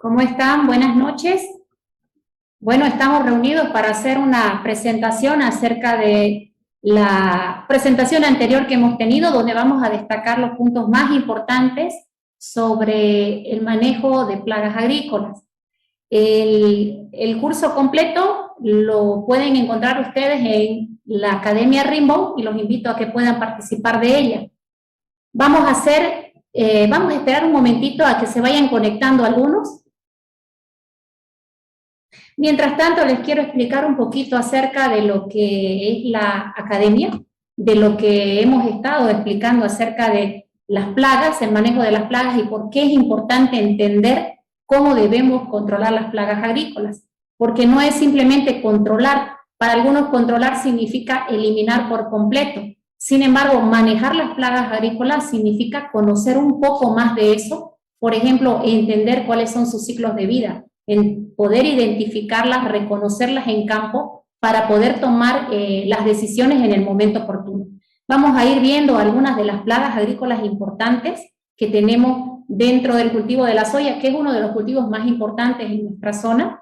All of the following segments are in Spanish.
¿Cómo están? Buenas noches. Bueno, estamos reunidos para hacer una presentación acerca de la presentación anterior que hemos tenido, donde vamos a destacar los puntos más importantes sobre el manejo de plagas agrícolas. El curso completo lo pueden encontrar ustedes en la Academia Rimbaud y los invito a que puedan participar de ella. Vamos a esperar un momentito a que se vayan conectando algunos. Mientras tanto, les quiero explicar un poquito acerca de lo que es la academia, de lo que hemos estado explicando acerca de las plagas, el manejo de las plagas y por qué es importante entender cómo debemos controlar las plagas agrícolas. Porque no es simplemente controlar, para algunos controlar significa eliminar por completo. Sin embargo, manejar las plagas agrícolas significa conocer un poco más de eso, por ejemplo, entender cuáles son sus ciclos de vida, en poder identificarlas, reconocerlas en campo para poder tomar las decisiones en el momento oportuno. Vamos a ir viendo algunas de las plagas agrícolas importantes que tenemos dentro del cultivo de la soya, que es uno de los cultivos más importantes en nuestra zona,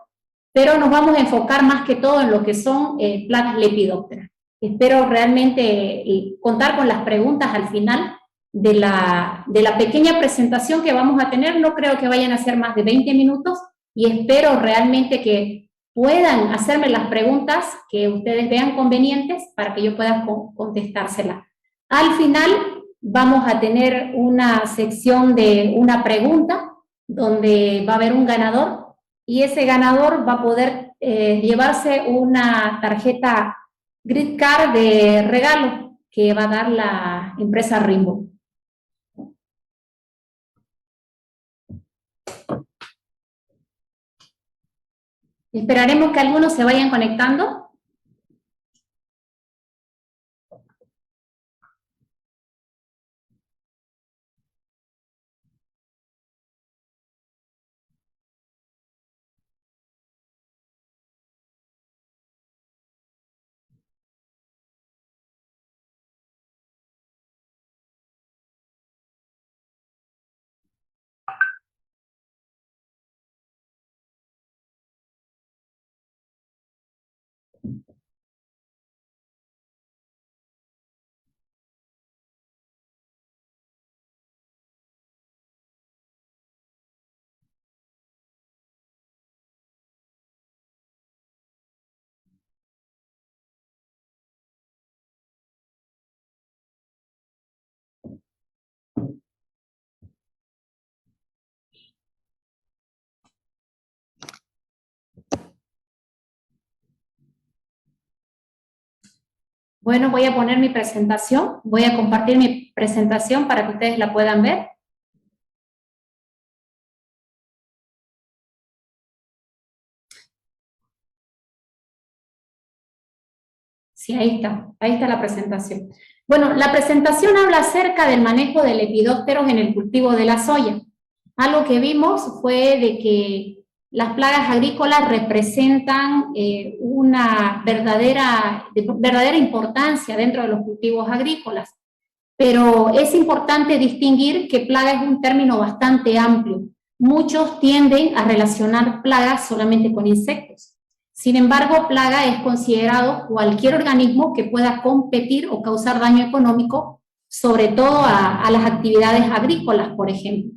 pero nos vamos a enfocar más que todo en lo que son plagas lepidópteras. Espero realmente contar con las preguntas al final de la pequeña presentación que vamos a tener. No creo que vayan a ser más de 20 minutos, y espero realmente que puedan hacerme las preguntas que ustedes vean convenientes para que yo pueda contestárselas. Al final vamos a tener una sección de una pregunta donde va a haber un ganador y ese ganador va a poder llevarse una tarjeta Grid Card de regalo que va a dar la empresa Rimbaud. Esperaremos que algunos se vayan conectando. Bueno, voy a poner mi presentación, voy a compartir mi presentación para que ustedes la puedan ver. Sí, ahí está la presentación. Bueno, la presentación habla acerca del manejo de lepidópteros en el cultivo de la soya. Algo que vimos fue de que las plagas agrícolas representan una verdadera importancia dentro de los cultivos agrícolas, pero es importante distinguir que plaga es un término bastante amplio. Muchos tienden a relacionar plagas solamente con insectos. Sin embargo, plaga es considerado cualquier organismo que pueda competir o causar daño económico, sobre todo a las actividades agrícolas, por ejemplo.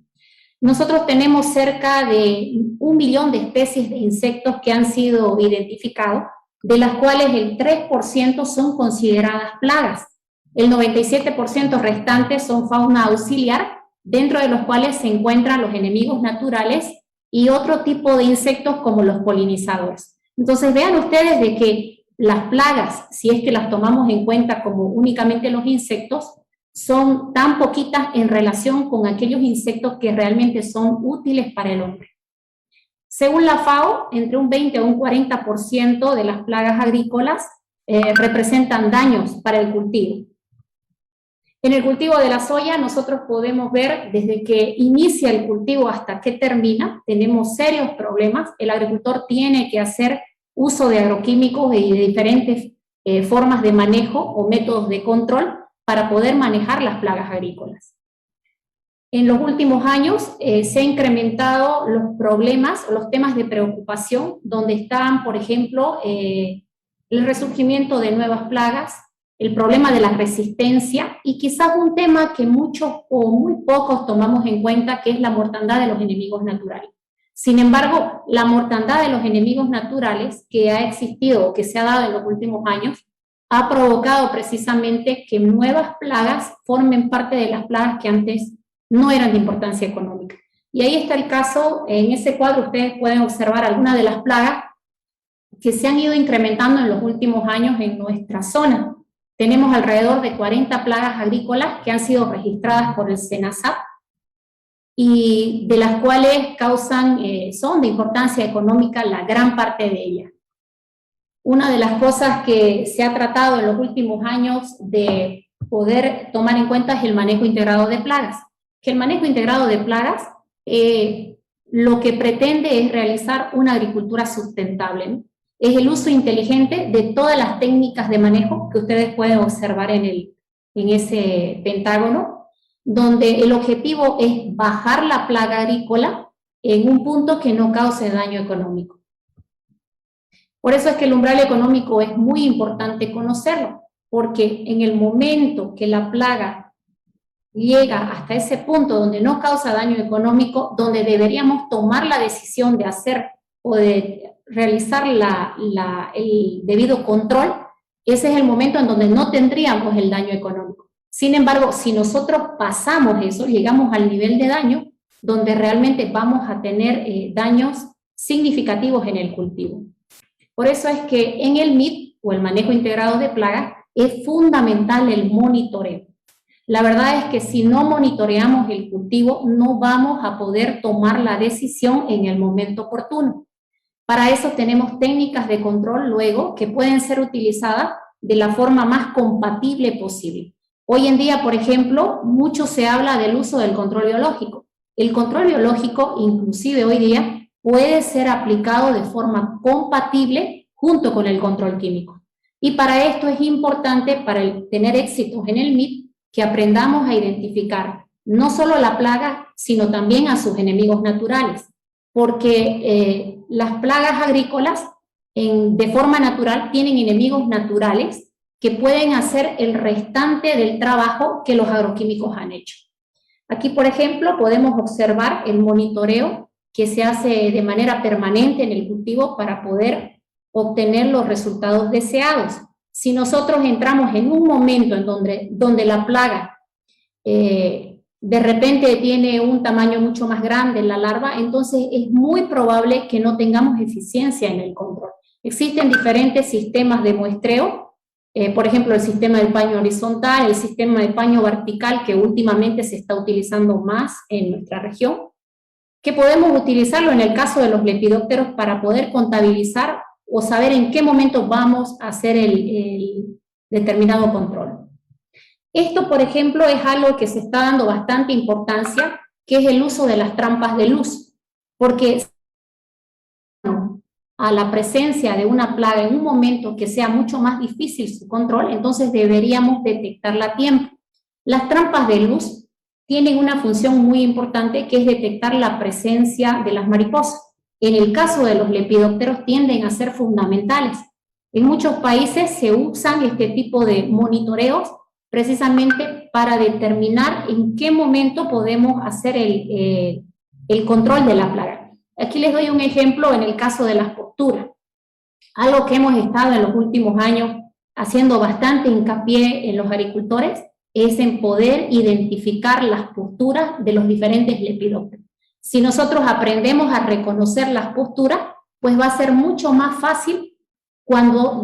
Nosotros tenemos cerca de 1 millón de especies de insectos que han sido identificados, de las cuales el 3% son consideradas plagas. El 97% restante son fauna auxiliar, dentro de los cuales se encuentran los enemigos naturales y otro tipo de insectos como los polinizadores. Entonces vean ustedes de que las plagas, si es que las tomamos en cuenta como únicamente los insectos, son tan poquitas en relación con aquellos insectos que realmente son útiles para el hombre. Según la FAO, entre un 20 a un 40% de las plagas agrícolas representan daños para el cultivo. En el cultivo de la soya nosotros podemos ver desde que inicia el cultivo hasta que termina, tenemos serios problemas. El agricultor tiene que hacer uso de agroquímicos y de diferentes formas de manejo o métodos de control para poder manejar las plagas agrícolas. en los últimos años se han incrementado los problemas o los temas de preocupación, donde están, por ejemplo, el resurgimiento de nuevas plagas, el problema de la resistencia y quizás un tema que muchos o muy pocos tomamos en cuenta, que es la mortandad de los enemigos naturales. Sin embargo, la mortandad de los enemigos naturales que ha existido o que se ha dado en los últimos años ha provocado precisamente que nuevas plagas formen parte de las plagas que antes no eran de importancia económica. Y ahí está el caso, en ese cuadro ustedes pueden observar algunas de las plagas que se han ido incrementando en los últimos años en nuestra zona. Tenemos alrededor de 40 plagas agrícolas que han sido registradas por el SENASAP y de las cuales son de importancia económica la gran parte de ellas. Una de las cosas que se ha tratado en los últimos años de poder tomar en cuenta es el manejo integrado de plagas. Que el manejo integrado de plagas lo que pretende es realizar una agricultura sustentable, ¿no? Es el uso inteligente de todas las técnicas de manejo que ustedes pueden observar en ese pentágono, donde el objetivo es bajar la plaga agrícola en un punto que no cause daño económico. Por eso es que el umbral económico es muy importante conocerlo, porque en el momento que la plaga llega hasta ese punto donde no causa daño económico, donde deberíamos tomar la decisión de hacer o de realizar el debido control, ese es el momento en donde no tendríamos el daño económico. Sin embargo, si nosotros pasamos eso, llegamos al nivel de daño donde realmente vamos a tener daños significativos en el cultivo. Por eso es que en el MIP, o el manejo integrado de plagas, es fundamental el monitoreo. La verdad es que si no monitoreamos el cultivo, no vamos a poder tomar la decisión en el momento oportuno. Para eso tenemos técnicas de control luego que pueden ser utilizadas de la forma más compatible posible. Hoy en día, por ejemplo, mucho se habla del uso del control biológico. El control biológico, inclusive hoy día, puede ser aplicado de forma compatible junto con el control químico. Y para esto es importante, para tener éxitos en el MIP, que aprendamos a identificar no solo la plaga, sino también a sus enemigos naturales, porque las plagas agrícolas de forma natural tienen enemigos naturales que pueden hacer el restante del trabajo que los agroquímicos han hecho. Aquí, por ejemplo, podemos observar el monitoreo que se hace de manera permanente en el cultivo para poder obtener los resultados deseados. Si nosotros entramos en un momento en donde la plaga de repente tiene un tamaño mucho más grande en la larva, entonces es muy probable que no tengamos eficiencia en el control. Existen diferentes sistemas de muestreo, por ejemplo el sistema del paño horizontal, el sistema de paño vertical que últimamente se está utilizando más en nuestra región, que podemos utilizarlo en el caso de los lepidópteros para poder contabilizar o saber en qué momento vamos a hacer el determinado control. Esto, por ejemplo, es algo que se está dando bastante importancia, que es el uso de las trampas de luz, porque a la presencia de una plaga en un momento que sea mucho más difícil su control, entonces deberíamos detectarla a tiempo. Las trampas de luz tienen una función muy importante, que es detectar la presencia de las mariposas. En el caso de los lepidópteros tienden a ser fundamentales. En muchos países se usan este tipo de monitoreos precisamente para determinar en qué momento podemos hacer el control de la plaga. Aquí les doy un ejemplo en el caso de las posturas. Algo que hemos estado en los últimos años haciendo bastante hincapié en los agricultores es en poder identificar las posturas de los diferentes lepidópteros. Si nosotros aprendemos a reconocer las posturas, pues va a ser mucho más fácil cuando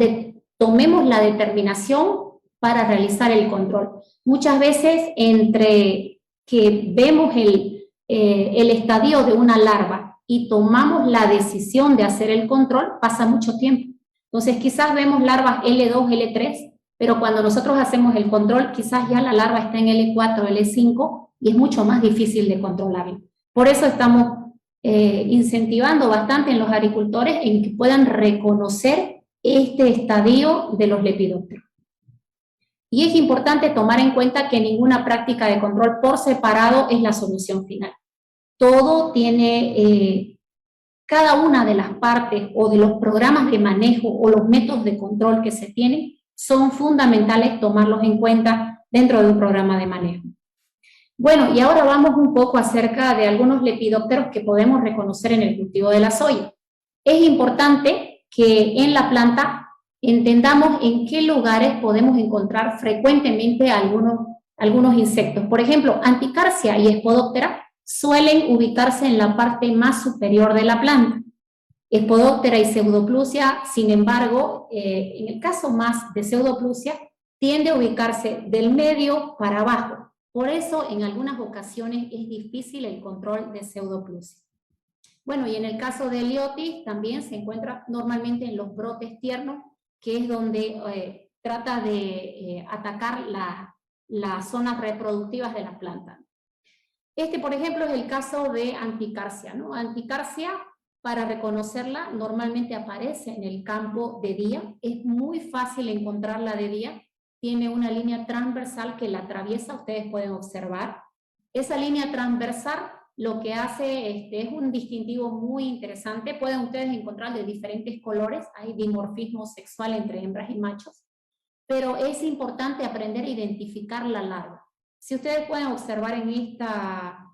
tomemos la determinación para realizar el control. Muchas veces entre que vemos el estadio de una larva y tomamos la decisión de hacer el control, pasa mucho tiempo. Entonces quizás vemos larvas L2, L3, pero cuando nosotros hacemos el control, quizás ya la larva está en L4, L5 y es mucho más difícil de controlarla. Por eso estamos incentivando bastante en los agricultores en que puedan reconocer este estadio de los lepidópteros. Y es importante tomar en cuenta que ninguna práctica de control por separado es la solución final. Todo tiene, cada una de las partes o de los programas de manejo o los métodos de control que se tienen son fundamentales tomarlos en cuenta dentro de un programa de manejo. Bueno, y ahora vamos un poco acerca de algunos lepidópteros que podemos reconocer en el cultivo de la soya. Es importante que en la planta entendamos en qué lugares podemos encontrar frecuentemente algunos insectos. Por ejemplo, Anticarcia y Spodoptera suelen ubicarse en la parte más superior de la planta. Spodoptera y Pseudoplusia, sin embargo, en el caso más de Pseudoplusia, tiende a ubicarse del medio para abajo. Por eso, en algunas ocasiones es difícil el control de Pseudoplusia. Bueno, y en el caso de Eliotis también se encuentra normalmente en los brotes tiernos, que es donde trata de atacar las zonas reproductivas de la planta. Este, por ejemplo, es el caso de Anticarcia, ¿no? Anticarcia, para reconocerla, normalmente aparece en el campo de día. Es muy fácil encontrarla de día. Tiene una línea transversal que la atraviesa, ustedes pueden observar. Esa línea transversal lo que hace es un distintivo muy interesante. Pueden ustedes encontrar de diferentes colores. Hay dimorfismo sexual entre hembras y machos. Pero es importante aprender a identificar la larva. Si ustedes pueden observar en esta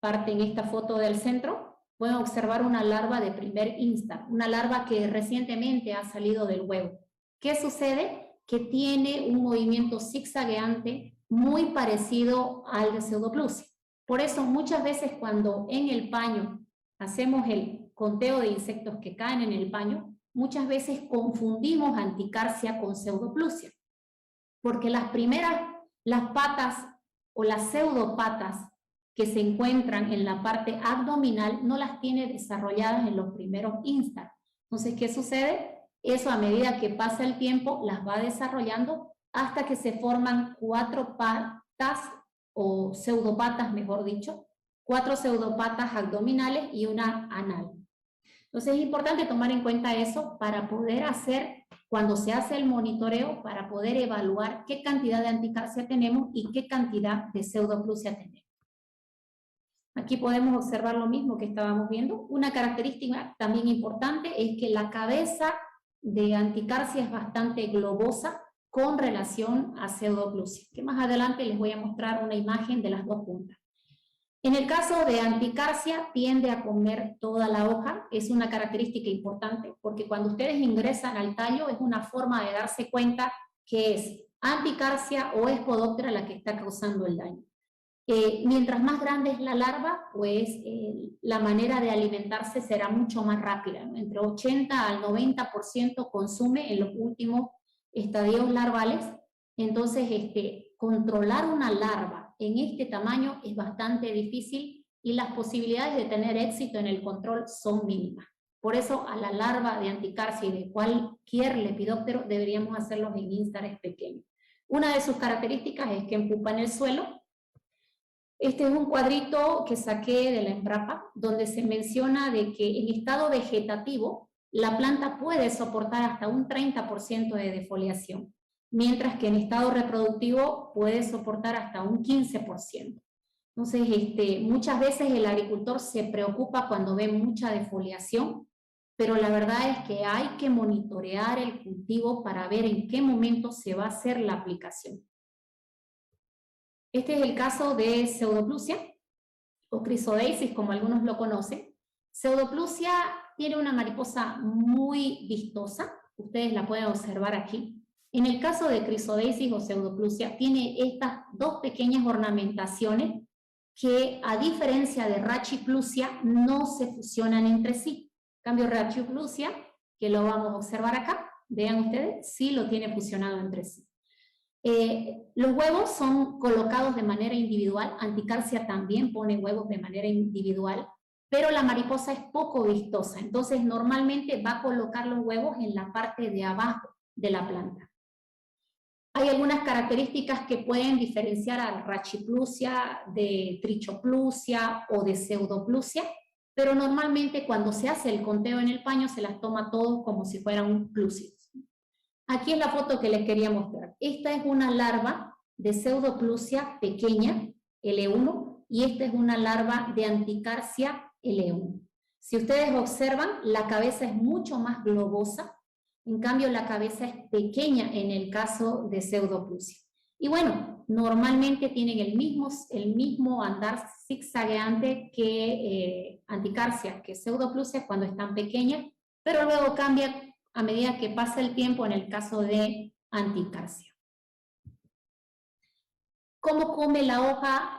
parte, en esta foto del centro, pueden observar una larva de primer insta, una larva que recientemente ha salido del huevo. ¿Qué sucede? Que tiene un movimiento zigzagueante muy parecido al de Pseudoplusia. Por eso muchas veces cuando en el paño hacemos el conteo de insectos que caen en el paño, muchas veces confundimos Anticarcia con Pseudoplusia, porque las patas o las pseudopatas que se encuentran en la parte abdominal no las tiene desarrolladas en los primeros instantes. Entonces, ¿qué sucede? Eso a medida que pasa el tiempo las va desarrollando hasta que se forman 4 patas o pseudopatas, mejor dicho, 4 pseudopatas abdominales y una anal. Entonces es importante tomar en cuenta eso para poder hacer, cuando se hace el monitoreo, para poder evaluar qué cantidad de Anticarcia tenemos y qué cantidad de Pseudoplusia tenemos. Aquí podemos observar lo mismo que estábamos viendo. Una característica también importante es que la cabeza de Anticarcia es bastante globosa con relación a Pseudoplusia, que más adelante les voy a mostrar una imagen de las dos puntas. En el caso de Anticarcia tiende a comer toda la hoja, es una característica importante porque cuando ustedes ingresan al tallo es una forma de darse cuenta que es Anticarcia o Spodoptera la que está causando el daño. Mientras más grande es la larva, pues la manera de alimentarse será mucho más rápida, ¿no? Entre 80 al 90% consume en los últimos estadios larvales. Entonces, controlar una larva en este tamaño es bastante difícil y las posibilidades de tener éxito en el control son mínimas. Por eso, a la larva de Anticarcia y de cualquier lepidóptero deberíamos hacerlos en instares pequeños. Una de sus características es que empupan el suelo. Este es un cuadrito que saqué de la Embrapa, donde se menciona de que en estado vegetativo la planta puede soportar hasta un 30% de defoliación, mientras que en estado reproductivo puede soportar hasta un 15%. Entonces, muchas veces el agricultor se preocupa cuando ve mucha defoliación, pero la verdad es que hay que monitorear el cultivo para ver en qué momento se va a hacer la aplicación. Este es el caso de Pseudoplusia, o Chrysodeisis, como algunos lo conocen. Pseudoplusia tiene una mariposa muy vistosa, ustedes la pueden observar aquí. En el caso de Chrysodeisis o Pseudoplusia, tiene estas dos pequeñas ornamentaciones que, a diferencia de Rachiplusia, no se fusionan entre sí. En cambio, Rachiplusia, que lo vamos a observar acá, vean ustedes, sí lo tiene fusionado entre sí. Los huevos son colocados de manera individual. Anticarcia también pone huevos de manera individual, pero la mariposa es poco vistosa, entonces normalmente va a colocar los huevos en la parte de abajo de la planta. Hay algunas características que pueden diferenciar a Rachiplusia de Trichoplusia o de Pseudoplusia, pero normalmente cuando se hace el conteo en el paño se las toma todos como si fueran un plusios. Aquí es la foto que les quería mostrar. Esta es una larva de Pseudoplusia pequeña, L1, y esta es una larva de Anticarsia, L1. Si ustedes observan, la cabeza es mucho más globosa, en cambio la cabeza es pequeña en el caso de Pseudoplusia. Y bueno, normalmente tienen el mismo andar zigzagueante que Anticarsia, que Pseudoplusia cuando están pequeñas, pero luego cambia a medida que pasa el tiempo en el caso de Anticarsia. ¿Cómo come la hoja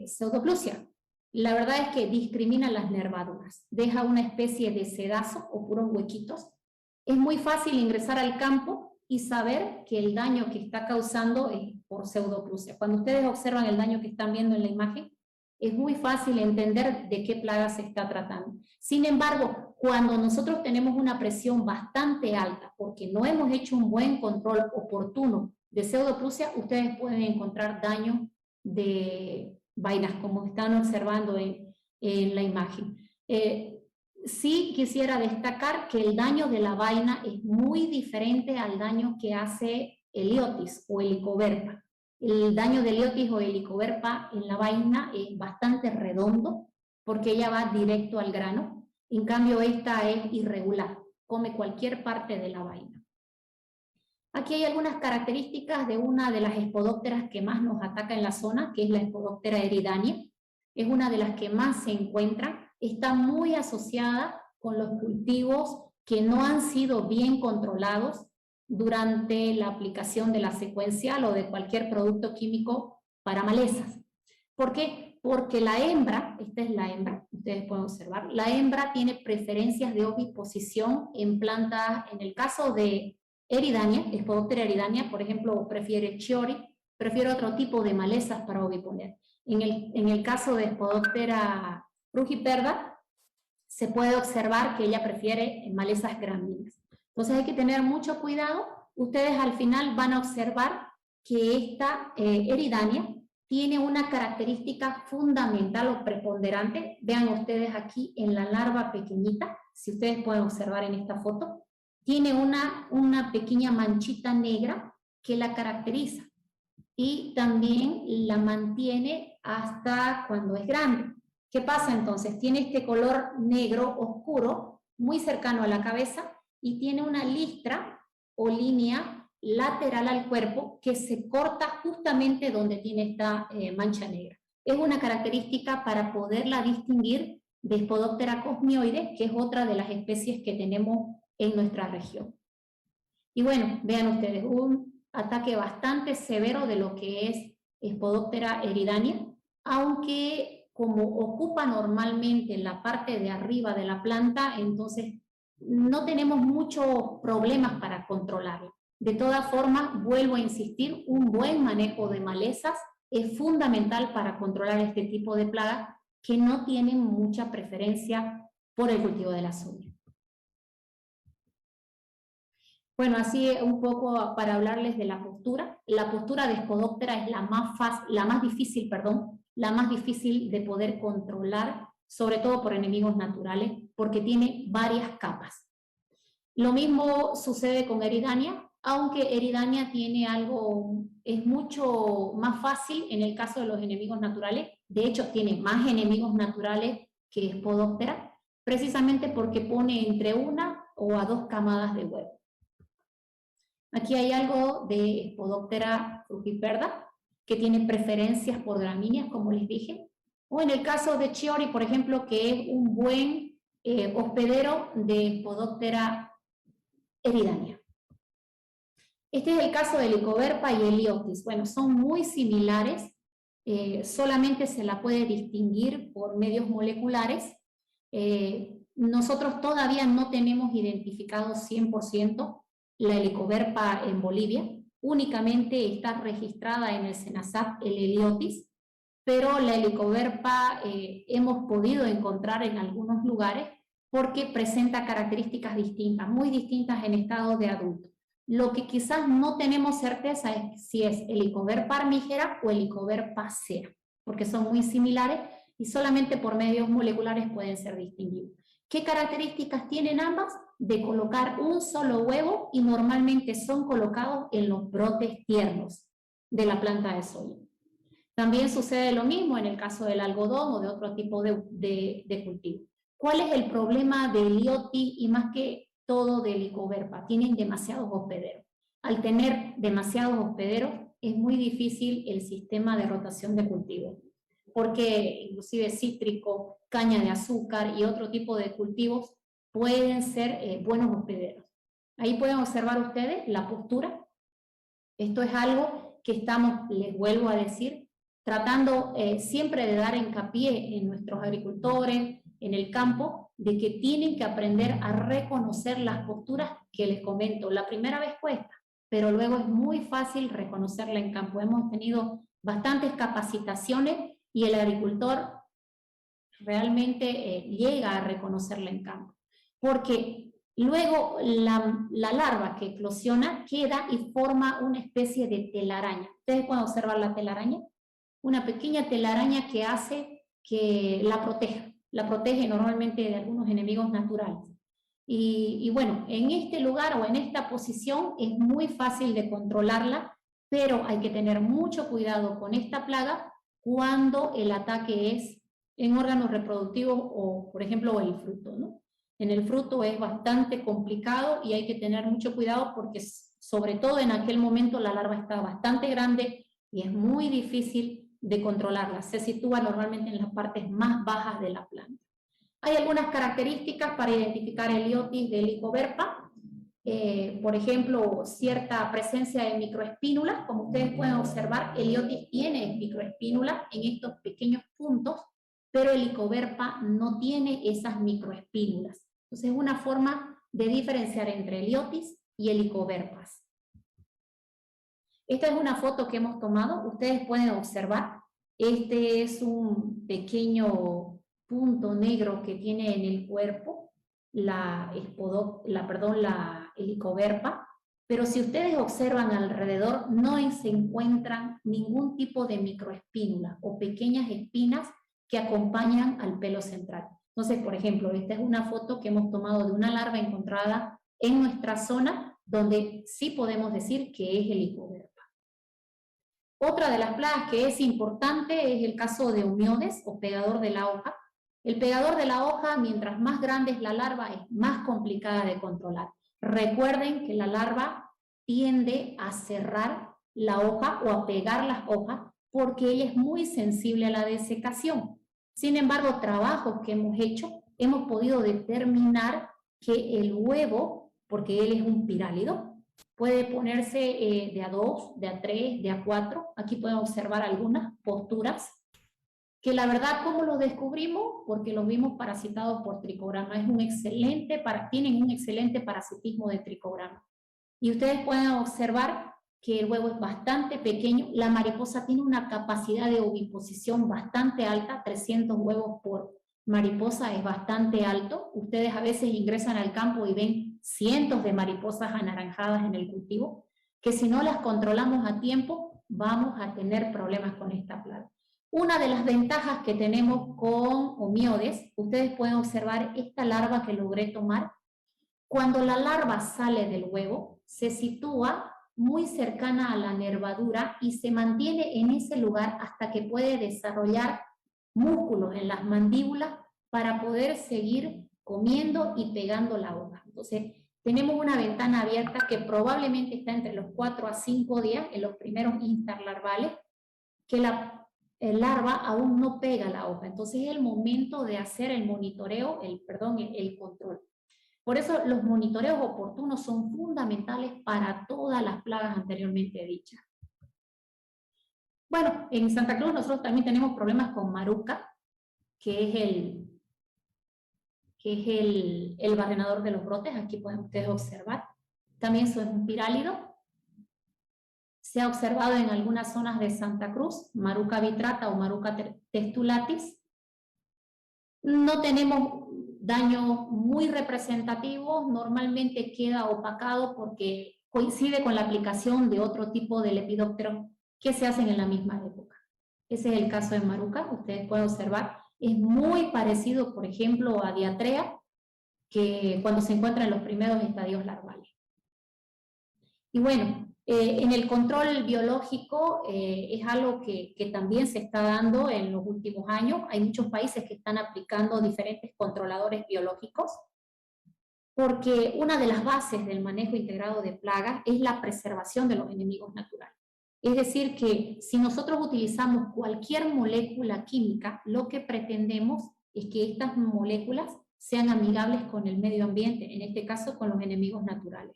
Pseudoplusia? La verdad es que discrimina las nervaduras, deja una especie de sedazo o puros huequitos. Es muy fácil ingresar al campo y saber que el daño que está causando es por Pseudoplusia. Cuando ustedes observan el daño que están viendo en la imagen, es muy fácil entender de qué plaga se está tratando. Sin embargo, cuando nosotros tenemos una presión bastante alta, porque no hemos hecho un buen control oportuno de Pseudoplusia, ustedes pueden encontrar daño de vainas, como están observando en la imagen. Sí quisiera destacar que el daño de la vaina es muy diferente al daño que hace Heliotis o Helicoverpa. El daño de Heliotis o Helicoverpa en la vaina es bastante redondo porque ella va directo al grano. En cambio, esta es irregular, come cualquier parte de la vaina. Aquí hay algunas características de una de las espodópteras que más nos ataca en la zona, que es la Espodoptera eridania. Es una de las que más se encuentran. Está muy asociada con los cultivos que no han sido bien controlados durante la aplicación de la secuencial o de cualquier producto químico para malezas. ¿Por qué? Porque la hembra, esta es la hembra, ustedes pueden observar, la hembra tiene preferencias de oviposición en plantas, en el caso de eridania, Espodoptera eridania, por ejemplo, prefiere chiori, prefiere otro tipo de malezas para oviponer. En el caso de Espodoptera frugiperda, se puede observar que ella prefiere malezas gramíneas. Entonces hay que tener mucho cuidado. Ustedes al final van a observar que esta eridania tiene una característica fundamental o preponderante. Vean ustedes aquí en la larva pequeñita, si ustedes pueden observar en esta foto, tiene una pequeña manchita negra que la caracteriza y también la mantiene hasta cuando es grande. ¿Qué pasa entonces? Tiene este color negro oscuro muy cercano a la cabeza y tiene una listra o línea lateral al cuerpo que se corta justamente donde tiene esta mancha negra. Es una característica para poderla distinguir de Spodoptera cosmioide, que es otra de las especies que tenemos en nuestra región. Y bueno, vean ustedes, un ataque bastante severo de lo que es Spodoptera eridania, aunque como ocupa normalmente la parte de arriba de la planta, entonces no tenemos muchos problemas para controlarlo. De todas formas, vuelvo a insistir, un buen manejo de malezas es fundamental para controlar este tipo de plagas que no tienen mucha preferencia por el cultivo de la soya. Bueno, así un poco para hablarles de la postura. La postura de Spodoptera es la más difícil de poder controlar, sobre todo por enemigos naturales, porque tiene varias capas. Lo mismo sucede con Eridania, aunque Eridania tiene es mucho más fácil en el caso de los enemigos naturales. De hecho, tiene más enemigos naturales que Spodoptera, precisamente porque pone entre una o a dos camadas de huevo. Aquí hay algo de Spodoptera frugiperda, que tiene preferencias por gramíneas, como les dije. O en el caso de Chiori, por ejemplo, que es un buen hospedero de Spodoptera eridania. Este es el caso de Helicoverpa y Heliotis. Bueno, son muy similares, solamente se la puede distinguir por medios moleculares. Nosotros todavía no tenemos identificado 100% la Helicoverpa en Bolivia, únicamente está registrada en el SENASAP el Heliotis, pero la Helicoverpa hemos podido encontrar en algunos lugares porque presenta características distintas, muy distintas en estado de adulto. Lo que quizás no tenemos certeza es si es Helicoverpa armígera o Helicoverpa cera, porque son muy similares y solamente por medios moleculares pueden ser distinguidos. ¿Qué características tienen ambas? De colocar un solo huevo y normalmente son colocados en los brotes tiernos de la planta de soya. También sucede lo mismo en el caso del algodón o de otro tipo de cultivo. ¿Cuál es el problema del Liotis y más que todo del Lycoverpa? Tienen demasiados hospederos. Al tener demasiados hospederos es muy difícil el sistema de rotación de cultivos, porque inclusive cítrico, caña de azúcar y otro tipo de cultivos pueden ser buenos hospederos. Ahí pueden observar ustedes la postura. Esto es algo que estamos, les vuelvo a decir, tratando siempre de dar hincapié en nuestros agricultores, en el campo, de que tienen que aprender a reconocer las posturas que les comento. La primera vez cuesta, pero luego es muy fácil reconocerla en campo. Hemos tenido bastantes capacitaciones y el agricultor realmente llega a reconocerla en campo. Porque luego la larva que eclosiona queda y forma una especie de telaraña. ¿Ustedes pueden observar la telaraña? Una pequeña telaraña que hace que la protege normalmente de algunos enemigos naturales. Y bueno, en este lugar o en esta posición es muy fácil de controlarla, pero hay que tener mucho cuidado con esta plaga cuando el ataque es en órganos reproductivos o, por ejemplo, el fruto, ¿no? En el fruto es bastante complicado y hay que tener mucho cuidado porque, sobre todo en aquel momento, la larva está bastante grande y es muy difícil de controlarla. Se sitúa normalmente en las partes más bajas de la planta. Hay algunas características para identificar el Liotis del Lycoverpa. Por ejemplo, cierta presencia de microespínulas. Como ustedes pueden observar, el Liotis tiene microespínulas en estos pequeños puntos, pero el Lycoverpa no tiene esas microespínulas. Entonces es una forma de diferenciar entre el Liotis y el Lycoverpas. Esta es una foto que hemos tomado, ustedes pueden observar. Este es un pequeño punto negro que tiene en el cuerpo el Lycoverpa, pero si ustedes observan alrededor no se encuentran ningún tipo de microespínula o pequeñas espinas que acompañan al pelo central. Entonces, por ejemplo, esta es una foto que hemos tomado de una larva encontrada en nuestra zona, donde sí podemos decir que es el Lycoverpa. Otra de las plagas que es importante es el caso de Humiodes o pegador de la hoja. El pegador de la hoja, mientras más grande es la larva, es más complicada de controlar. Recuerden que la larva tiende a cerrar la hoja o a pegar las hojas porque ella es muy sensible a la desecación. Sin embargo, trabajos que hemos hecho, hemos podido determinar que el huevo, porque él es un pirálido, puede ponerse de a 2, de a 3, de a 4. Aquí pueden observar algunas posturas que la verdad, ¿cómo lo descubrimos? Porque los vimos parasitados por tricograma. Tienen un excelente parasitismo de tricograma. Y ustedes pueden observar que el huevo es bastante pequeño. La mariposa tiene una capacidad de oviposición bastante alta, 300 huevos por mariposa es bastante alto. Ustedes a veces ingresan al campo y ven cientos de mariposas anaranjadas en el cultivo, que si no las controlamos a tiempo, vamos a tener problemas con esta plaga. Una de las ventajas que tenemos con Humiodes, ustedes pueden observar esta larva que logré tomar. Cuando la larva sale del huevo, se sitúa muy cercana a la nervadura y se mantiene en ese lugar hasta que puede desarrollar músculos en las mandíbulas para poder seguir comiendo y pegando la hoja. Entonces, tenemos una ventana abierta que probablemente está entre los 4 a 5 días en los primeros interlarvales, que la larva aún no pega la hoja. Entonces es el momento de hacer el monitoreo, el control. Por eso los monitoreos oportunos son fundamentales para todas las plagas anteriormente dichas. Bueno, en Santa Cruz nosotros también tenemos problemas con maruca, que es el barrenador de los brotes. Aquí pueden ustedes observar. También eso es un pirálido. Se ha observado en algunas zonas de Santa Cruz, Maruca vitrata o Maruca testulatis. No tenemos daños muy representativos, normalmente queda opacado porque coincide con la aplicación de otro tipo de lepidópteros que se hacen en la misma época. Ese es el caso de Maruca, ustedes pueden observar, es muy parecido, por ejemplo, a Diatrea, cuando se encuentran en los primeros estadios larvales. Y bueno, en el control biológico es algo que también se está dando en los últimos años. Hay muchos países que están aplicando diferentes controladores biológicos, porque una de las bases del manejo integrado de plagas es la preservación de los enemigos naturales. Es decir, que si nosotros utilizamos cualquier molécula química, lo que pretendemos es que estas moléculas sean amigables con el medio ambiente, en este caso con los enemigos naturales.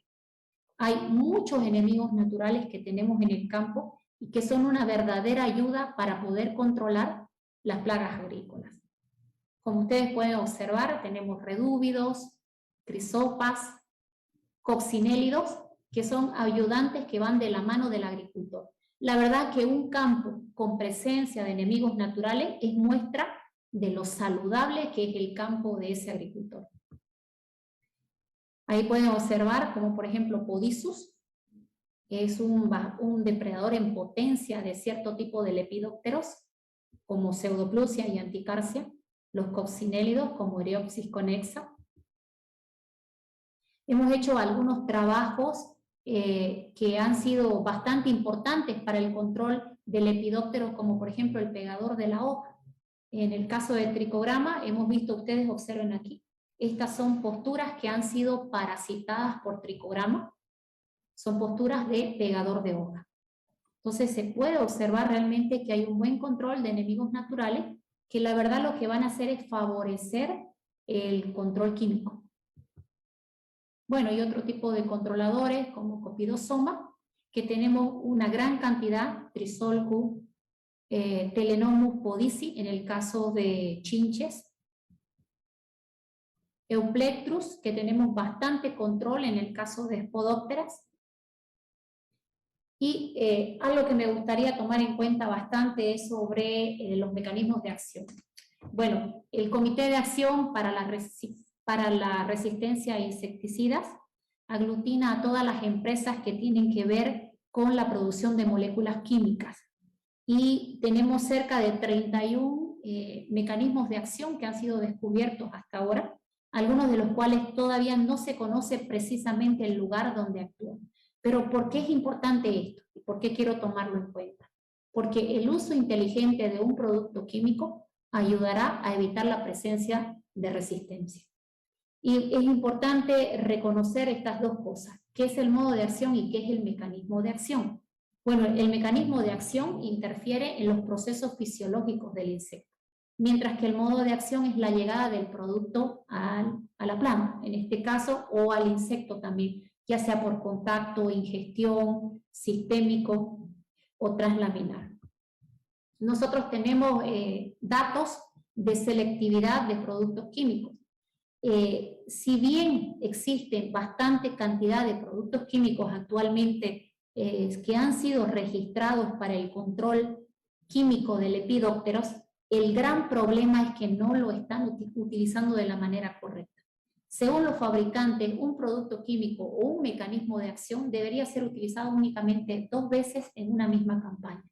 Hay muchos enemigos naturales que tenemos en el campo y que son una verdadera ayuda para poder controlar las plagas agrícolas. Como ustedes pueden observar, tenemos redúvidos, crisopas, coccinélidos, que son ayudantes que van de la mano del agricultor. La verdad que un campo con presencia de enemigos naturales es muestra de lo saludable que es el campo de ese agricultor. Ahí pueden observar como por ejemplo Podisus, que es un depredador en potencia de cierto tipo de lepidópteros, como Pseudoplusia y Anticarcia, los coccinélidos como Eriopsis conexa. Hemos hecho algunos trabajos que han sido bastante importantes para el control de lepidópteros, como por ejemplo el pegador de la hoja. En el caso de tricograma, hemos visto, ustedes observen aquí, estas son posturas que han sido parasitadas por tricograma, son posturas de pegador de hoja. Entonces se puede observar realmente que hay un buen control de enemigos naturales, que la verdad lo que van a hacer es favorecer el control químico. Bueno, y otro tipo de controladores como Copidosoma, que tenemos una gran cantidad, Trisolcus, Telenomus podici en el caso de chinches, Euplectrus, que tenemos bastante control en el caso de Spodopteras. Y algo que me gustaría tomar en cuenta bastante es sobre los mecanismos de acción. Bueno, el Comité de Acción para la Resistencia a Insecticidas aglutina a todas las empresas que tienen que ver con la producción de moléculas químicas. Y tenemos cerca de 31 mecanismos de acción que han sido descubiertos hasta ahora, algunos de los cuales todavía no se conoce precisamente el lugar donde actúan. Pero ¿por qué es importante esto? ¿Y por qué quiero tomarlo en cuenta? Porque el uso inteligente de un producto químico ayudará a evitar la presencia de resistencia. Y es importante reconocer estas dos cosas, qué es el modo de acción y qué es el mecanismo de acción. Bueno, el mecanismo de acción interfiere en los procesos fisiológicos del insecto, mientras que el modo de acción es la llegada del producto a la planta, en este caso, o al insecto también, ya sea por contacto, ingestión, sistémico o translaminar. Nosotros tenemos datos de selectividad de productos químicos. Si bien existen bastante cantidad de productos químicos actualmente que han sido registrados para el control químico de lepidópteros, el gran problema es que no lo están utilizando de la manera correcta. Según los fabricantes, un producto químico o un mecanismo de acción debería ser utilizado únicamente 2 veces en una misma campaña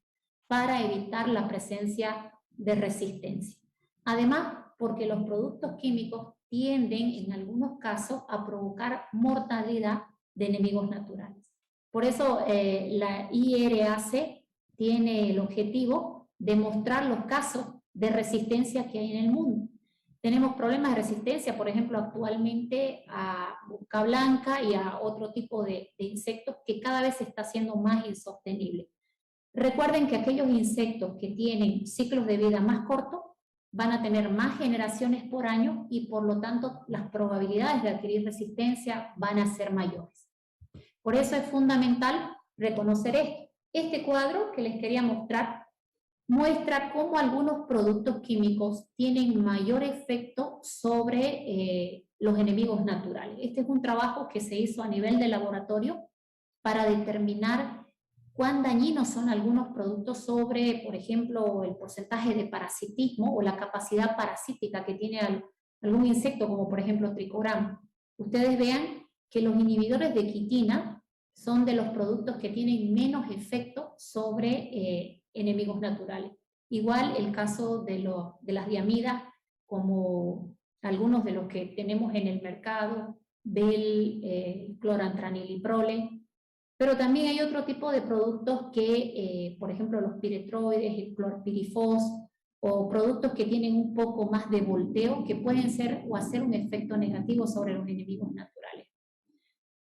para evitar la presencia de resistencia. Además, porque los productos químicos tienden en algunos casos a provocar mortalidad de enemigos naturales. Por eso la IRAC tiene el objetivo de mostrar los casos de resistencia que hay en el mundo. Tenemos problemas de resistencia, por ejemplo, actualmente a mosca blanca y a otro tipo de insectos que cada vez se está haciendo más insostenible. Recuerden que aquellos insectos que tienen ciclos de vida más cortos van a tener más generaciones por año y por lo tanto las probabilidades de adquirir resistencia van a ser mayores. Por eso es fundamental reconocer esto. Este cuadro que les quería mostrar muestra cómo algunos productos químicos tienen mayor efecto sobre los enemigos naturales. Este es un trabajo que se hizo a nivel de laboratorio para determinar cuán dañinos son algunos productos sobre, por ejemplo, el porcentaje de parasitismo o la capacidad parasítica que tiene algún insecto, como por ejemplo tricograma. Ustedes vean que los inhibidores de quitina son de los productos que tienen menos efecto sobre enemigos naturales. Igual el caso de las diamidas como algunos de los que tenemos en el mercado, del clorantraniliprole, pero también hay otro tipo de productos que, por ejemplo, los piretroides, el clorpirifos, o productos que tienen un poco más de volteo, que pueden ser o hacer un efecto negativo sobre los enemigos naturales.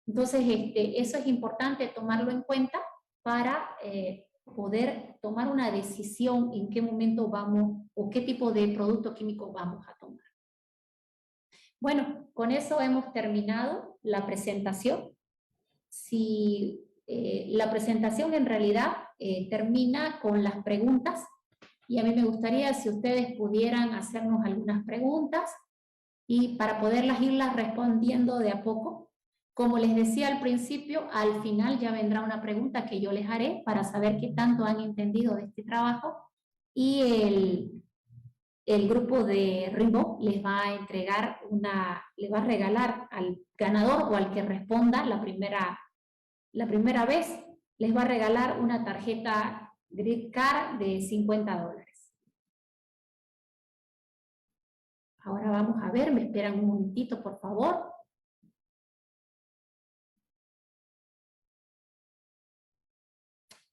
Entonces, eso es importante tomarlo en cuenta para poder tomar una decisión en qué momento vamos o qué tipo de producto químico vamos a tomar. Bueno, con eso hemos terminado la presentación. Si la presentación en realidad termina con las preguntas, y a mí me gustaría si ustedes pudieran hacernos algunas preguntas y para poderlas irlas respondiendo de a poco. Como les decía al principio, al final ya vendrá una pregunta que yo les haré para saber qué tanto han entendido de este trabajo, y el grupo de Rimbaud les va a entregar le va a regalar al ganador o al que responda la primera vez, les va a regalar una tarjeta gift card de $50. Ahora vamos a ver, me esperan un momentito, por favor.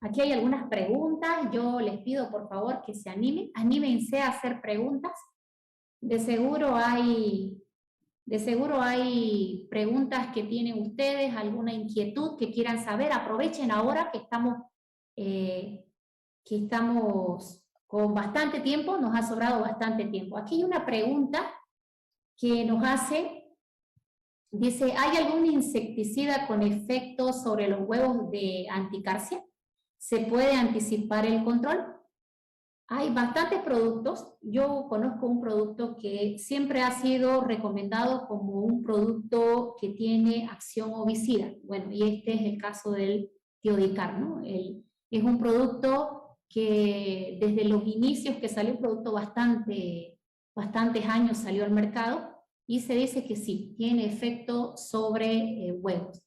Aquí hay algunas preguntas, yo les pido por favor que se anímense a hacer preguntas. De seguro hay preguntas que tienen ustedes, alguna inquietud que quieran saber. Aprovechen ahora que estamos con bastante tiempo, nos ha sobrado bastante tiempo. Aquí hay una pregunta que nos hace, dice, ¿hay algún insecticida con efectos sobre los huevos de anticarcia? ¿Se puede anticipar el control? Hay bastantes productos. Yo conozco un producto que siempre ha sido recomendado como un producto que tiene acción ovicida. Bueno, y este es el caso del Tiodicar, ¿no? Es un producto que desde los inicios que salió, un producto bastantes años salió al mercado, y se dice que sí, tiene efecto sobre huevos.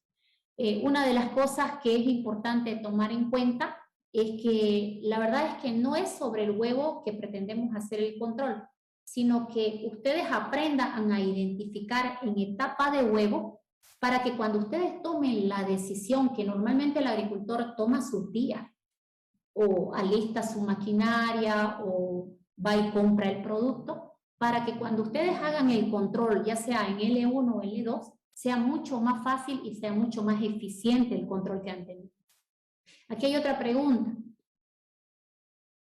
Una de las cosas que es importante tomar en cuenta es que la verdad es que no es sobre el huevo que pretendemos hacer el control, sino que ustedes aprendan a identificar en etapa de huevo para que cuando ustedes tomen la decisión, que normalmente el agricultor toma sus días, o alista su maquinaria, o va y compra el producto, para que cuando ustedes hagan el control, ya sea en L1 o L2, sea mucho más fácil y sea mucho más eficiente el control que han tenido. Aquí hay otra pregunta.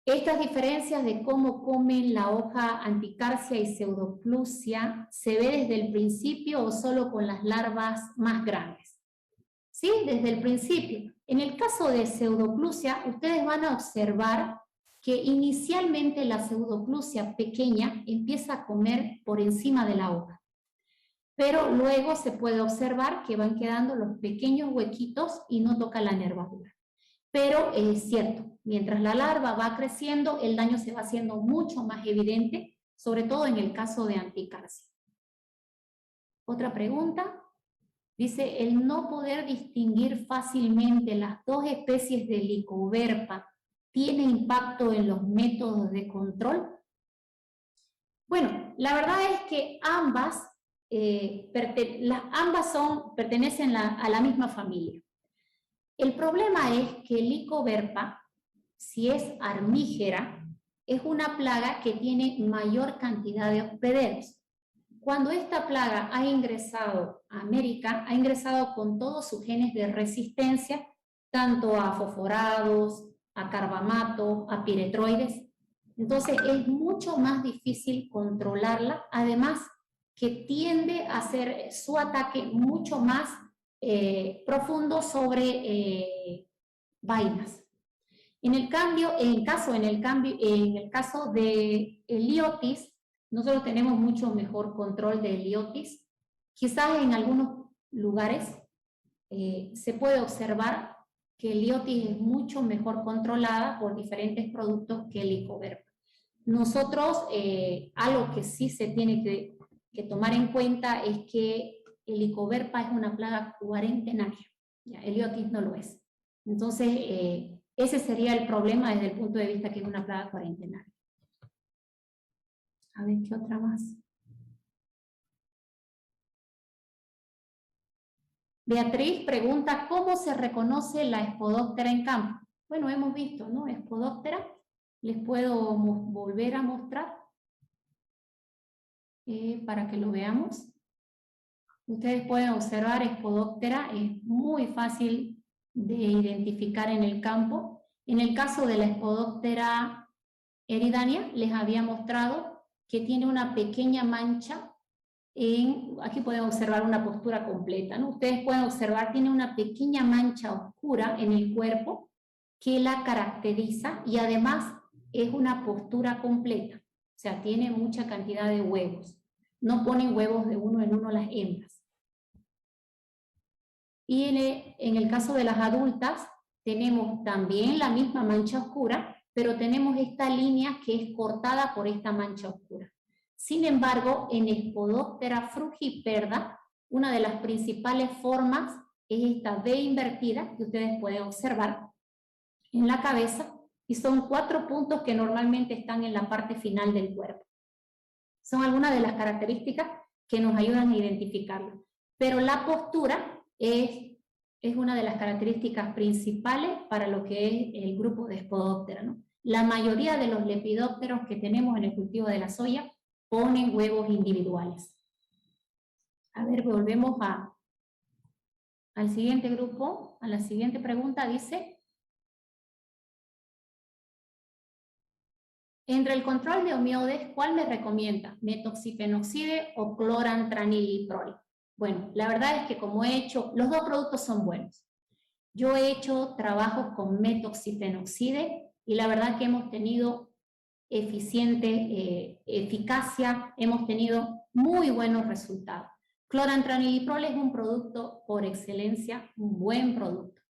Estas diferencias de cómo comen la hoja anticarcia y pseudoclusia, ¿se ve desde el principio o solo con las larvas más grandes? Sí, desde el principio. En el caso de pseudoclusia, ustedes van a observar que inicialmente la pseudoclusia pequeña empieza a comer por encima de la hoja, pero luego se puede observar que van quedando los pequeños huequitos y no toca la nervadura. Pero es cierto, mientras la larva va creciendo, el daño se va haciendo mucho más evidente, sobre todo en el caso de anticarcia. Otra pregunta. Dice, el no poder distinguir fácilmente las dos especies de Lycoverpa, ¿tiene impacto en los métodos de control? Bueno, la verdad es que ambas pertenecen a la misma familia. El problema es que Lycoverpa, si es armígera, es una plaga que tiene mayor cantidad de hospederos. Cuando esta plaga ha ingresado a América, ha ingresado con todos sus genes de resistencia, tanto a fosforados, a carbamato, a piretroides. Entonces es mucho más difícil controlarla, además que tiende a hacer su ataque mucho más profundo sobre vainas. En el caso de Liotis, nosotros tenemos mucho mejor control de Liotis. Quizás en algunos lugares se puede observar que Liotis es mucho mejor controlada por diferentes productos que Lycoverpa. Nosotros, algo que sí se tiene que tomar en cuenta es que el Lycoverpa es una plaga cuarentenaria, ¿ya? El Liotis no lo es. Entonces, ese sería el problema desde el punto de vista que es una plaga cuarentenaria. A ver, ¿qué otra más? Beatriz pregunta, ¿cómo se reconoce la Spodoptera en campo? Bueno, hemos visto, ¿no? Spodoptera, les puedo volver a mostrar para que lo veamos. Ustedes pueden observar Spodoptera, es muy fácil de identificar en el campo. En el caso de la Spodoptera eridania, les había mostrado que tiene una pequeña mancha aquí pueden observar una postura completa, ¿no? Ustedes pueden observar, tiene una pequeña mancha oscura en el cuerpo que la caracteriza y además es una postura completa, o sea, tiene mucha cantidad de huevos. No ponen huevos de uno en uno las hembras. Y en el caso de las adultas, tenemos también la misma mancha oscura, pero tenemos esta línea que es cortada por esta mancha oscura. Sin embargo, en Spodoptera frugiperda, una de las principales formas es esta V invertida, que ustedes pueden observar en la cabeza, y son 4 puntos que normalmente están en la parte final del cuerpo. Son algunas de las características que nos ayudan a identificarlo. Pero la postura es una de las características principales para lo que es el grupo de Spodoptera, ¿no? La mayoría de los lepidópteros que tenemos en el cultivo de la soya ponen huevos individuales. A ver, volvemos al siguiente grupo, a la siguiente pregunta, dice: entre el control de Homiodes, ¿cuál me recomienda? ¿Metoxifenoxide o clorantraniliprol? Bueno, la verdad es que como he hecho, los dos productos son buenos. Yo he hecho trabajos con metoxifenoxide y la verdad que hemos tenido eficacia, hemos tenido muy buenos resultados. Clorantraniliprol es un producto por excelencia, un buen producto.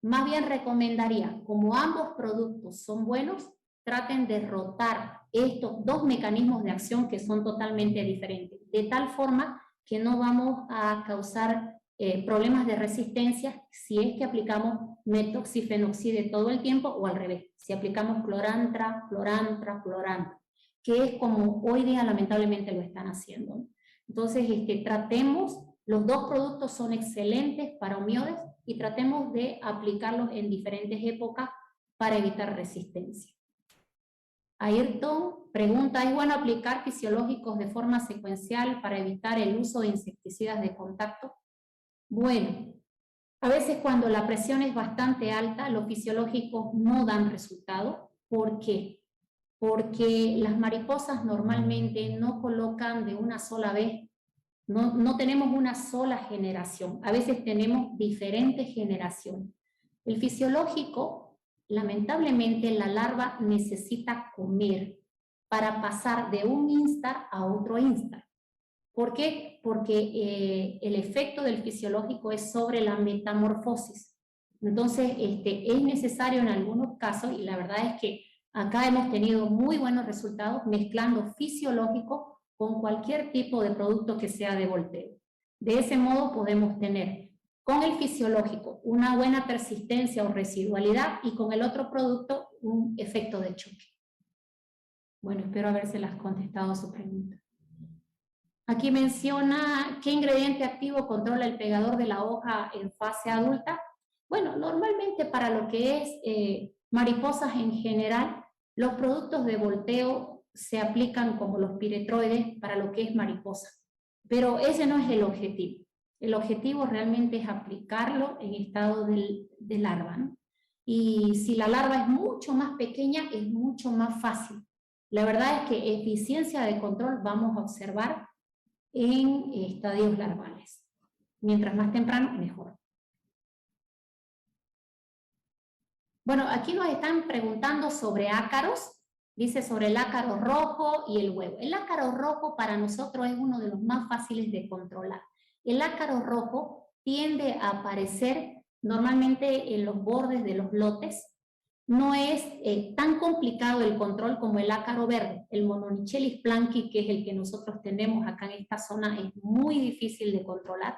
Más bien recomendaría, como ambos productos son buenos, traten de rotar estos dos mecanismos de acción que son totalmente diferentes, de tal forma que no vamos a causar problemas de resistencia si es que aplicamos metoxifenoxide todo el tiempo o al revés, si aplicamos clorantra, que es como hoy día lamentablemente lo están haciendo. Entonces, tratemos, los dos productos son excelentes para Homiodes y tratemos de aplicarlos en diferentes épocas para evitar resistencia. Ayrton pregunta, ¿es bueno aplicar fisiológicos de forma secuencial para evitar el uso de insecticidas de contacto? Bueno, a veces cuando la presión es bastante alta, los fisiológicos no dan resultado. ¿Por qué? Porque las mariposas normalmente no colocan de una sola vez, no tenemos una sola generación, a veces tenemos diferentes generaciones. El fisiológico, lamentablemente, la larva necesita comer para pasar de un instar a otro instar. ¿Por qué? Porque el efecto del fisiológico es sobre la metamorfosis. Entonces, es necesario en algunos casos, y la verdad es que acá hemos tenido muy buenos resultados mezclando fisiológico con cualquier tipo de producto que sea de volteo. De ese modo podemos tener con el fisiológico una buena persistencia o residualidad y con el otro producto un efecto de choque. Bueno, espero habérselas contestado a su pregunta. Aquí menciona qué ingrediente activo controla el pegador de la hoja en fase adulta. Bueno, normalmente para lo que es mariposas en general, los productos de volteo se aplican como los piretroides para lo que es mariposa. Pero ese no es el objetivo. El objetivo realmente es aplicarlo en estado de larva, ¿no? Y si la larva es mucho más pequeña, es mucho más fácil. La verdad es que eficiencia de control vamos a observar en estadios larvales. Mientras más temprano, mejor. Bueno, aquí nos están preguntando sobre ácaros. Dice sobre el ácaro rojo y el huevo. El ácaro rojo para nosotros es uno de los más fáciles de controlar. El ácaro rojo tiende a aparecer normalmente en los bordes de los lotes. No es tan complicado el control como el ácaro verde. El Mononychelys planki, que es el que nosotros tenemos acá en esta zona, es muy difícil de controlar.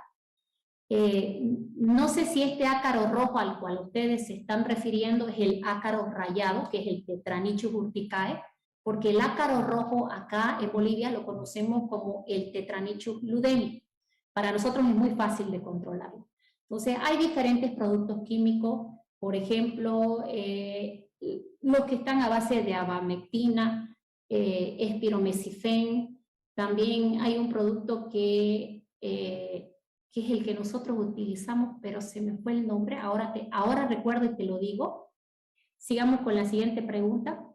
No sé si este ácaro rojo al cual ustedes se están refiriendo es el ácaro rayado, que es el Tetranychus urticae, porque el ácaro rojo acá en Bolivia lo conocemos como el Tetranychus ludemi. Para nosotros es muy fácil de controlarlo. Entonces, hay diferentes productos químicos, por ejemplo, los que están a base de abamectina, espiromesifen. También hay un producto que es el que nosotros utilizamos, pero se me fue el nombre, ahora recuerdo y te lo digo. Sigamos con la siguiente pregunta.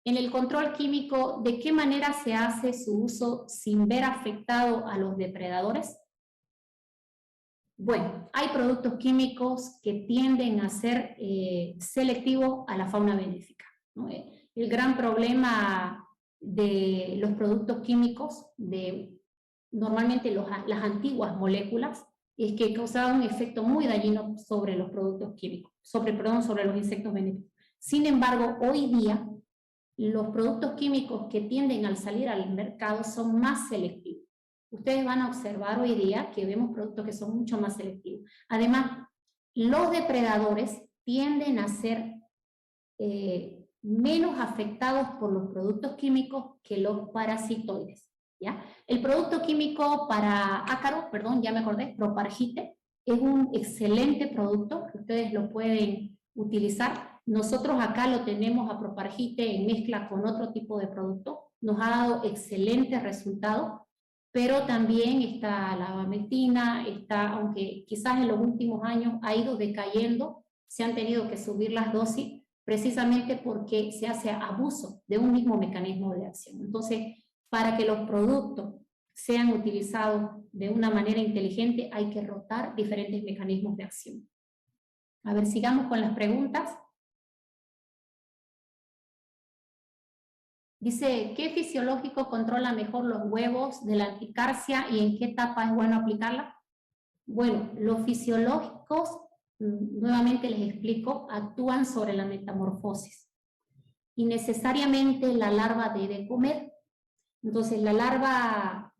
En el control químico, ¿de qué manera se hace su uso sin ver afectado a los depredadores? Bueno, hay productos químicos que tienden a ser selectivos a la fauna benéfica, ¿no? El gran problema de los productos químicos, normalmente las antiguas moléculas, es que causaban un efecto muy dañino sobre los productos químicos, sobre los insectos benéficos. Sin embargo, hoy día, los productos químicos que tienden al salir al mercado son más selectivos. Ustedes van a observar hoy día que vemos productos que son mucho más selectivos. Además, los depredadores tienden a ser menos afectados por los productos químicos que los parasitoides, ¿ya? El producto químico para ácaro, perdón, ya me acordé, Propargite, es un excelente producto que ustedes lo pueden utilizar. Nosotros acá lo tenemos a Propargite en mezcla con otro tipo de producto. Nos ha dado excelentes resultados, pero también está la abamectina, aunque quizás en los últimos años ha ido decayendo, se han tenido que subir las dosis, precisamente porque se hace abuso de un mismo mecanismo de acción. Entonces, para que los productos sean utilizados de una manera inteligente, hay que rotar diferentes mecanismos de acción. A ver, sigamos con las preguntas. Dice, ¿qué fisiológico controla mejor los huevos de la anticarsia y en qué etapa es bueno aplicarla? Bueno, los fisiológicos, nuevamente les explico, actúan sobre la metamorfosis. Y necesariamente la larva debe comer. Entonces la larva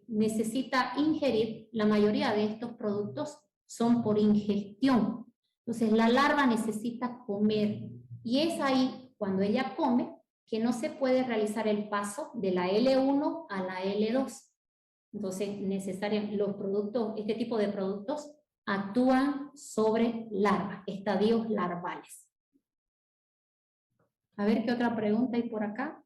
necesita ingerir, la mayoría de estos productos son por ingestión. Entonces la larva necesita comer y es ahí cuando ella come que no se puede realizar el paso de la L1 a la L2. Entonces este tipo de productos actúan sobre larvas, estadios larvales. A ver qué otra pregunta hay por acá.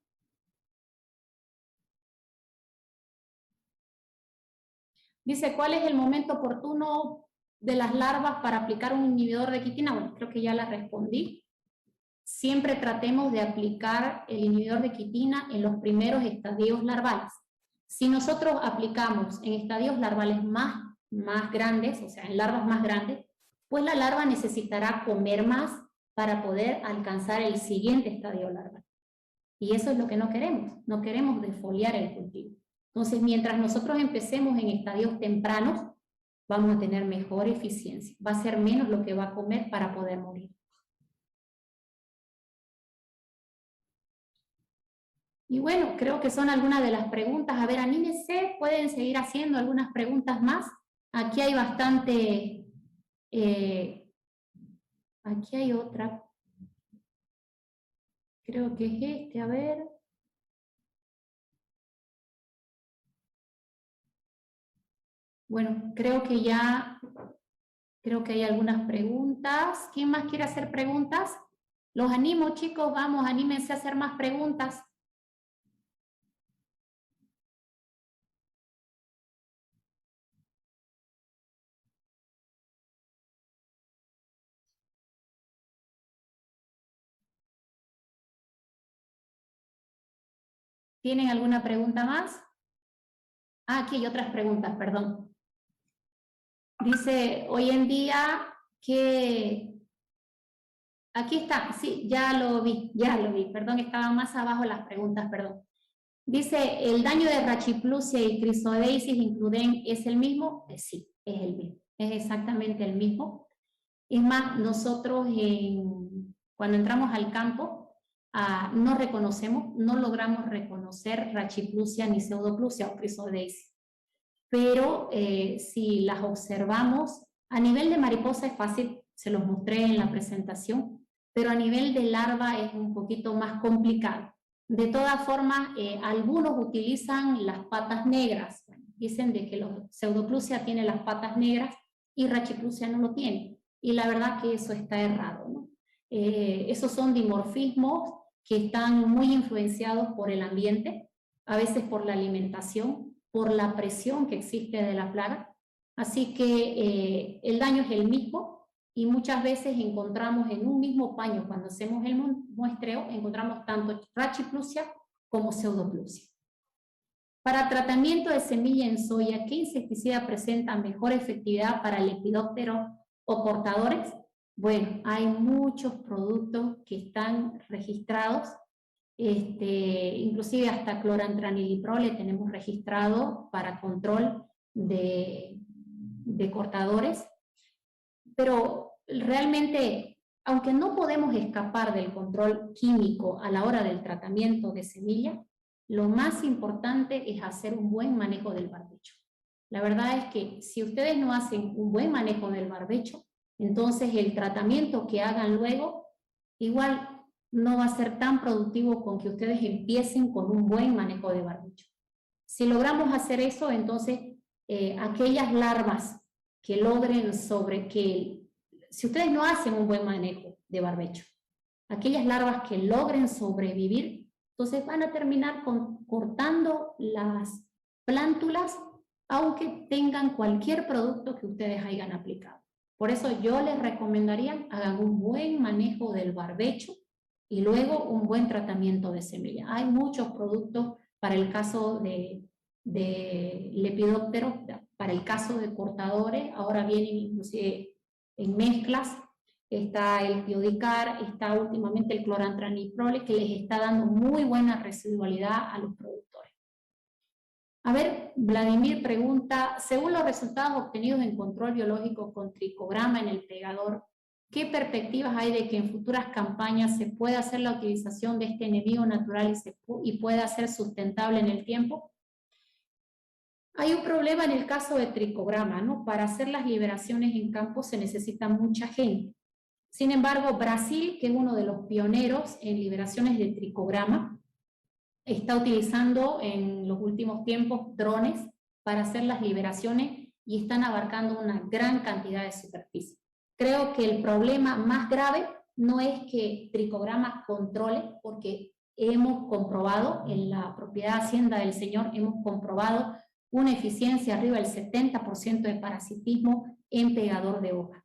Dice, ¿cuál es el momento oportuno de las larvas para aplicar un inhibidor de quitina? Bueno, creo que ya la respondí. Siempre tratemos de aplicar el inhibidor de quitina en los primeros estadios larvales. Si nosotros aplicamos en estadios larvales más grandes, o sea, en larvas más grandes, pues la larva necesitará comer más para poder alcanzar el siguiente estadio larval. Y eso es lo que no queremos defoliar el cultivo. Entonces, mientras nosotros empecemos en estadios tempranos, vamos a tener mejor eficiencia. Va a ser menos lo que va a comer para poder morir. Y bueno, creo que son algunas de las preguntas. A ver, anímense, pueden seguir haciendo algunas preguntas más. Aquí hay bastante... aquí hay otra. Creo que es a ver... Bueno, creo que hay algunas preguntas. ¿Quién más quiere hacer preguntas? Los animo, chicos, vamos, anímense a hacer más preguntas. ¿Tienen alguna pregunta más? Ah, aquí hay otras preguntas, perdón. Dice, hoy en día que... Aquí está, sí, ya lo vi, perdón, estaban más abajo las preguntas, perdón. Dice, ¿el daño de Rachiplusia y Chrysodeisis includen es el mismo? Sí, es el mismo, es exactamente el mismo. Es más, nosotros cuando entramos al campo, no logramos reconocer Rachiplusia ni Pseudoplusia o Chrysodeisis. Pero si las observamos, a nivel de mariposa es fácil, se los mostré en la presentación, pero a nivel de larva es un poquito más complicado. De todas formas, algunos utilizan las patas negras. Dicen de que los Pseudoplusia tiene las patas negras y Rachiplusia no lo tiene. Y la verdad que eso está errado, ¿no? Esos son dimorfismos que están muy influenciados por el ambiente, a veces por la alimentación, por la presión que existe de la plaga. Así que el daño es el mismo y muchas veces encontramos en un mismo paño, cuando hacemos el muestreo, encontramos tanto Rachiplusia como Pseudoplusia. Para tratamiento de semilla en soya, ¿qué insecticida presenta mejor efectividad para lepidópteros o cortadores? Bueno, hay muchos productos que están registrados, inclusive hasta clorantraniliprol le tenemos registrado para control de cortadores, pero realmente, aunque no podemos escapar del control químico a la hora del tratamiento de semilla, lo más importante es hacer un buen manejo del barbecho. La verdad es que si ustedes no hacen un buen manejo del barbecho, entonces el tratamiento que hagan luego igual no va a ser tan productivo con que ustedes empiecen con un buen manejo de barbecho. Si logramos hacer eso, entonces aquellas larvas que logren si ustedes no hacen un buen manejo de barbecho, aquellas larvas que logren sobrevivir, entonces van a terminar cortando las plántulas, aunque tengan cualquier producto que ustedes hayan aplicado. Por eso yo les recomendaría hagan un buen manejo del barbecho y luego un buen tratamiento de semilla. Hay muchos productos para el caso de lepidópteros, para el caso de cortadores, ahora vienen inclusive en mezclas, está el Tiodicar, está últimamente el clorantraniliprol, que les está dando muy buena residualidad a los productores. A ver, Vladimir pregunta, según los resultados obtenidos en control biológico con tricograma en el pegador, ¿qué perspectivas hay de que en futuras campañas se pueda hacer la utilización de este enemigo natural y pueda ser sustentable en el tiempo? Hay un problema en el caso de tricograma, ¿no? Para hacer las liberaciones en campo se necesita mucha gente. Sin embargo, Brasil, que es uno de los pioneros en liberaciones de tricograma, está utilizando en los últimos tiempos drones para hacer las liberaciones y están abarcando una gran cantidad de superficie. Creo que el problema más grave no es que tricograma controle, porque hemos comprobado en la propiedad Hacienda del Señor, hemos comprobado una eficiencia arriba del 70% de parasitismo en pegador de hoja.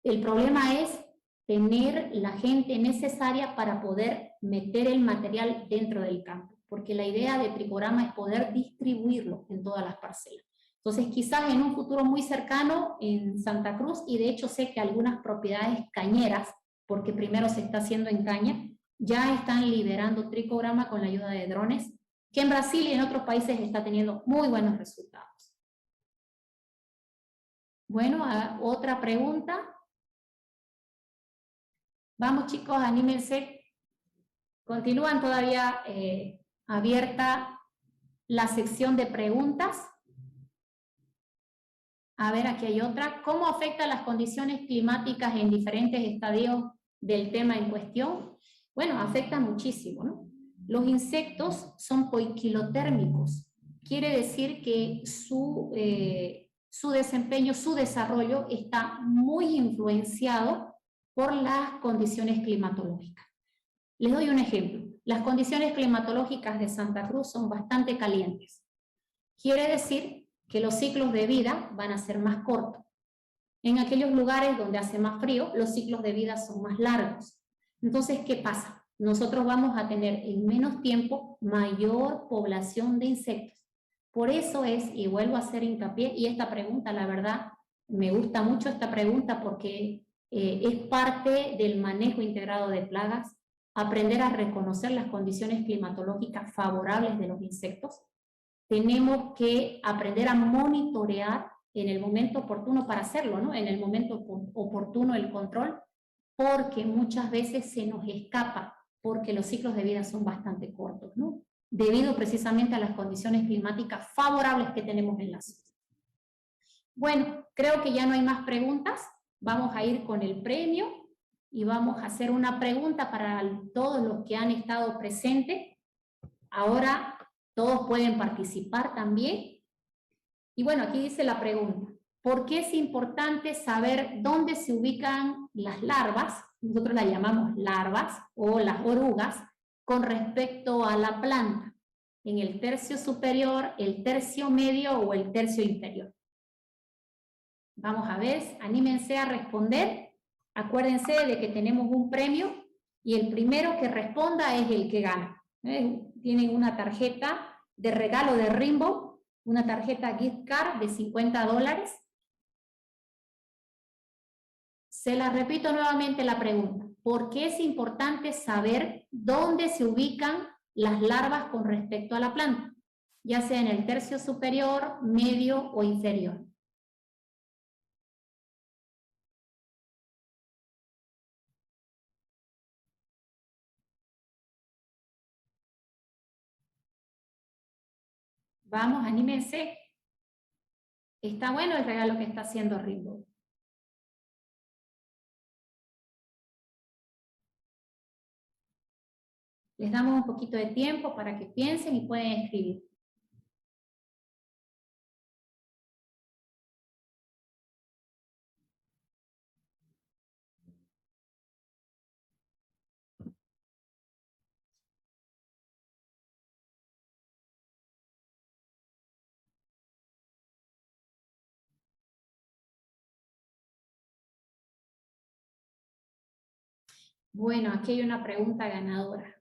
El problema es tener la gente necesaria para poder meter el material dentro del campo, porque la idea de tricograma es poder distribuirlo en todas las parcelas. Entonces, quizás en un futuro muy cercano en Santa Cruz, y de hecho sé que algunas propiedades cañeras, porque primero se está haciendo en caña, ya están liberando tricograma con la ayuda de drones, que en Brasil y en otros países está teniendo muy buenos resultados. Bueno, otra pregunta. Vamos chicos, anímense. Continúan todavía abierta la sección de preguntas. A ver, aquí hay otra. ¿Cómo afectan las condiciones climáticas en diferentes estadios del tema en cuestión? Bueno, afecta muchísimo, ¿no? Los insectos son poiquilotérmicos. Quiere decir que su desempeño, su desarrollo está muy influenciado por las condiciones climatológicas. Les doy un ejemplo. Las condiciones climatológicas de Santa Cruz son bastante calientes. Quiere decir que los ciclos de vida van a ser más cortos. En aquellos lugares donde hace más frío, los ciclos de vida son más largos. Entonces, ¿qué pasa? Nosotros vamos a tener en menos tiempo mayor población de insectos. Por eso es, y vuelvo a hacer hincapié, y esta pregunta, la verdad, me gusta mucho esta pregunta porque es parte del manejo integrado de plagas, aprender a reconocer las condiciones climatológicas favorables de los insectos. Tenemos que aprender a monitorear en el momento oportuno para hacerlo, ¿no? En el momento oportuno el control, porque muchas veces se nos escapa, porque los ciclos de vida son bastante cortos, ¿no? Debido precisamente a las condiciones climáticas favorables que tenemos en la zona. Bueno, creo que ya no hay más preguntas. Vamos a ir con el premio y vamos a hacer una pregunta para todos los que han estado presentes. Ahora todos pueden participar también. Y bueno, aquí dice la pregunta. ¿Por qué es importante saber dónde se ubican las larvas? Nosotros las llamamos larvas o las orugas con respecto a la planta, en el tercio superior, el tercio medio o el tercio inferior. Vamos a ver, anímense a responder. Acuérdense de que tenemos un premio y el primero que responda es el que gana. Tienen una tarjeta de regalo de Rainbow, una tarjeta gift card de $50. Se la repito nuevamente la pregunta. ¿Por qué es importante saber dónde se ubican las larvas con respecto a la planta? Ya sea en el tercio superior, medio o inferior. Vamos, anímense. Está bueno el regalo que está haciendo Rainbow. Les damos un poquito de tiempo para que piensen y pueden escribir. Bueno, aquí hay una pregunta ganadora.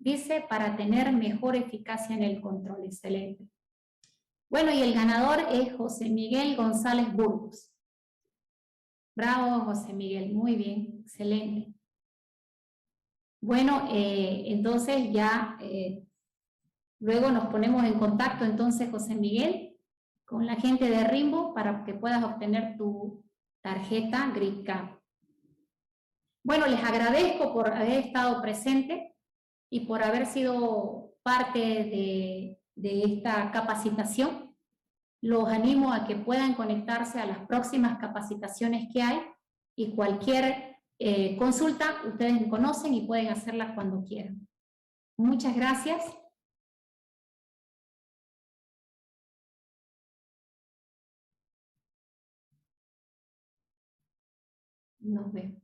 Dice, para tener mejor eficacia en el control. Excelente. Bueno, y el ganador es José Miguel González Burgos. Bravo, José Miguel. Muy bien. Excelente. Bueno, entonces ya luego nos ponemos en contacto entonces, José Miguel, con la gente de Rainbow para que puedas obtener tu tarjeta Green Card. Bueno, les agradezco por haber estado presente y por haber sido parte de esta capacitación. Los animo a que puedan conectarse a las próximas capacitaciones que hay y cualquier consulta ustedes me conocen y pueden hacerla cuando quieran. Muchas gracias. Nos vemos.